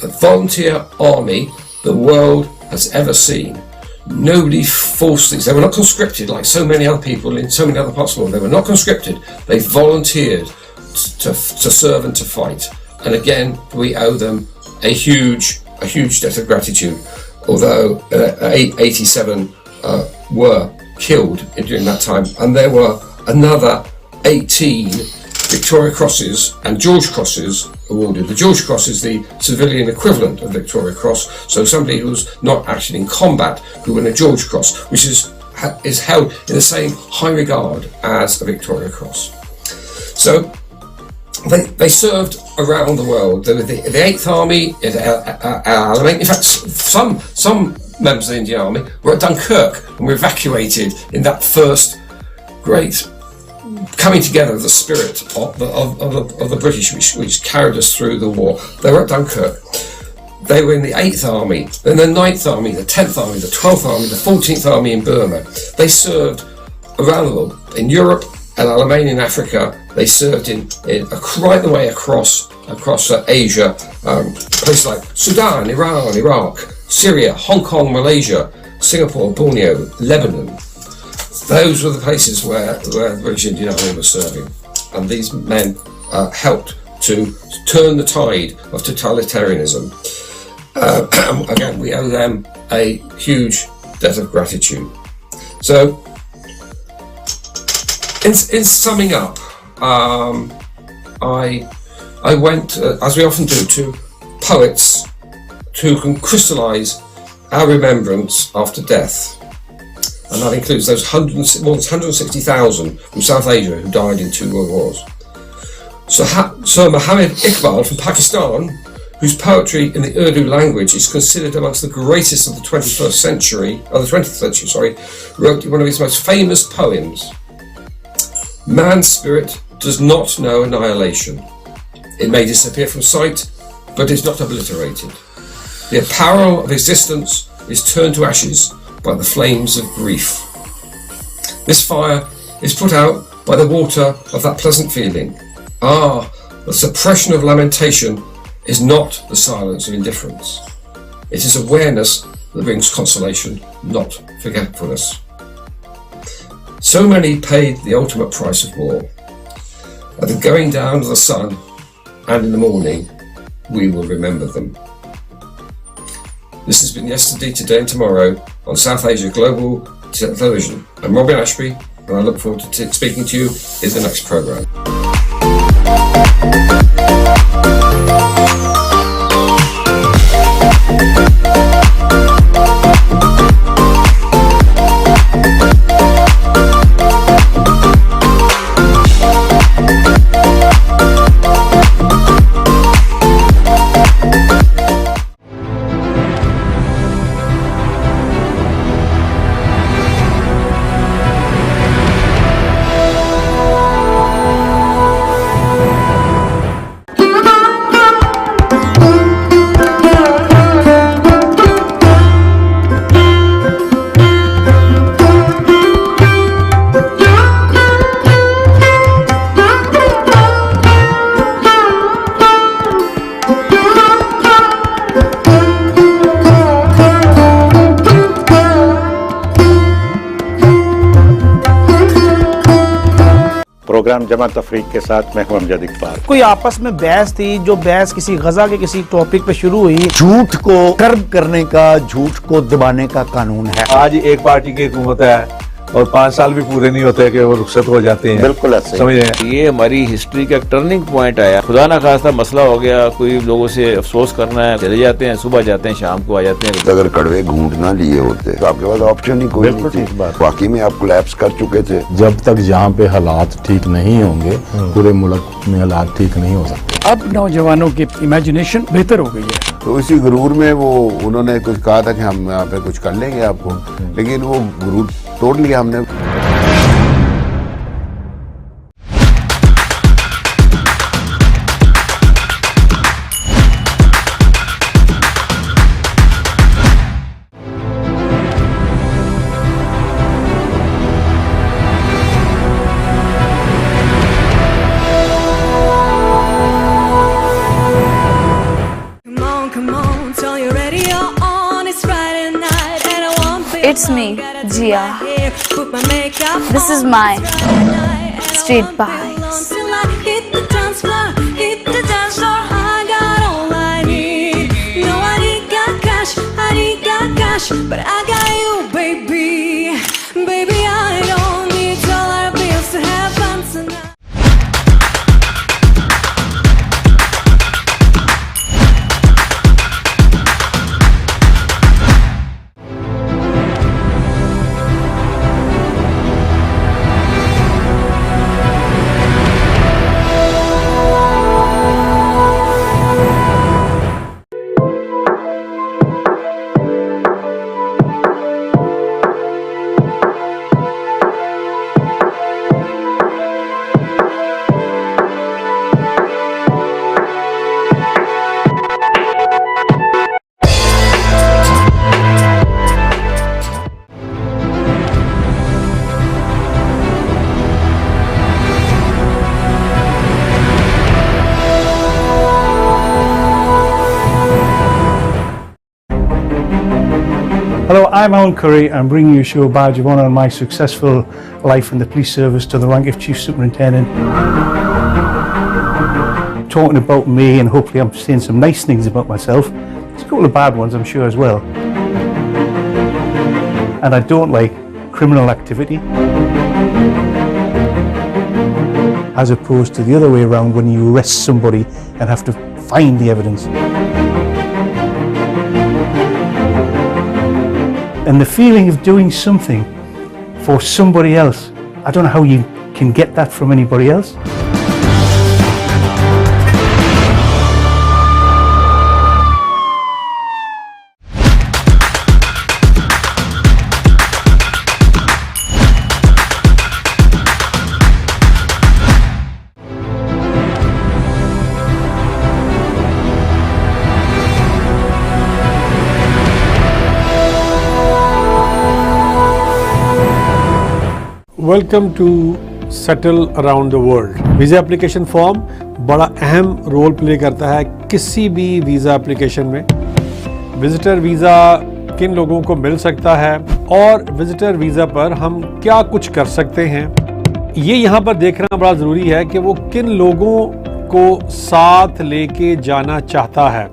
volunteer army the world has ever seen. Nobody forced these. They were not conscripted like so many other people in so many other parts of the world. They were not conscripted. They volunteered to serve and to fight. And again, we owe them a huge debt of gratitude. Although 87 were killed during that time, and there were another 18 Victoria Crosses and George Crosses awarded. The George Cross is the civilian equivalent of Victoria Cross, so somebody who's not actually in combat who won a George Cross, which is held in the same high regard as a Victoria Cross. So they served around the world. They were the 8th Army at Alamein. In fact, some members of the Indian Army were at Dunkirk and were evacuated in that first great coming together of the spirit of the British, which carried us through the war. They were at Dunkirk. They were in the 8th Army, then the 9th Army, the 10th Army, the 12th Army, the 14th Army in Burma. They served around the world, in Europe and Alamein in Africa. They served in right the way across Asia, places like Sudan, Iran, Iraq, Syria, Hong Kong, Malaysia, Singapore, Borneo, Lebanon. Those were the places where the British Indian Army was serving, and these men helped to turn the tide of totalitarianism. Again, we owe them a huge debt of gratitude. So, in summing up, I went, as we often do, to poets who can crystallise our remembrance after death. And that includes those more than 160,000 from South Asia who died in 2 world wars. Sir Muhammad Iqbal from Pakistan, whose poetry in the Urdu language is considered amongst the greatest of the 20th century, wrote one of his most famous poems. Man's spirit does not know annihilation. It may disappear from sight, but is not obliterated. The apparel of existence is turned to ashes by the flames of grief. This fire is put out by the water of that pleasant feeling. The suppression of lamentation is not the silence of indifference. It is awareness that brings consolation, not forgetfulness. So many paid the ultimate price of war. At the going down of the sun and in the morning, we will remember them. This has been Yesterday, Today and Tomorrow on South Asia Global Television. I'm Robin Ashby, and I look forward to speaking to you in the next programme. Programme जमा तफरीक के साथ मैं हूं अमजद इकबाल। कोई आपस में बहस थी, जो बहस किसी गजा के किसी टॉपिक पे शुरू हुई। झूठ को कर्ब करने का, झूठ को दबाने का कानून है। आज एक पार्टी की हुकूमत है और 5 साल भी पूरे नहीं होते कि वो रुखसत हो जाते हैं। बिल्कुल ऐसे समझ रहे हैं। ये हमारी हिस्ट्री का टर्निंग पॉइंट आया। खुदा ना खास्ता मसला हो गया, कोई लोगों से अफसोस करना है, चले जाते हैं, सुबह जाते हैं, शाम को आ जाते हैं। अगर कड़वे घूंट ना लिए होते तो आपके पास ऑप्शन ही कोई नहीं थी। वाकई में आप कोलैप्स कर चुके थे। जब तक यहाँ पे हालात ठीक नहीं होंगे, पूरे मुल्क में हालात ठीक नहीं हो सकते। अब नौजवानों की इमेजिनेशन बेहतर हो गई है। तो इसी गुरूर में वो उन्होंने कुछ कहा था कि हम यहाँ पे कुछ कर लेंगे आपको, लेकिन वो गुरूर तोड़ लिया हमने। come on, tell you ready, you're on. It's Friday night and I want It's me, Jia. put my makeup This is on. my It's Friday night and I street want people vibes. till I hit the dance floor, hit the dance floor. I got all I need. No, I need got cash, but I got you, baby. Baby, I don't need dollar bills to have fun tonight. Hello, I'm Alan Curry. I'm bringing you a show badge of honour on my successful life in the police service to the rank of Chief Superintendent. Talking about me, and hopefully I'm saying some nice things about myself. There's a couple of bad ones, I'm sure, as well. And I don't like criminal activity. As opposed to the other way around, when you arrest somebody and have to find the evidence. And the feeling of doing something for somebody else, I don't know how you can get that from anybody else. Welcome to settle around the world. Visa application form बड़ा अहम role play करता है किसी भी visa application में। Visitor visa किन लोगों को मिल सकता है और विजिटर वीज़ा पर हम क्या कुछ कर सकते हैं, ये यहाँ पर देखना बड़ा ज़रूरी है कि वो किन लोगों को साथ लेके जाना चाहता है।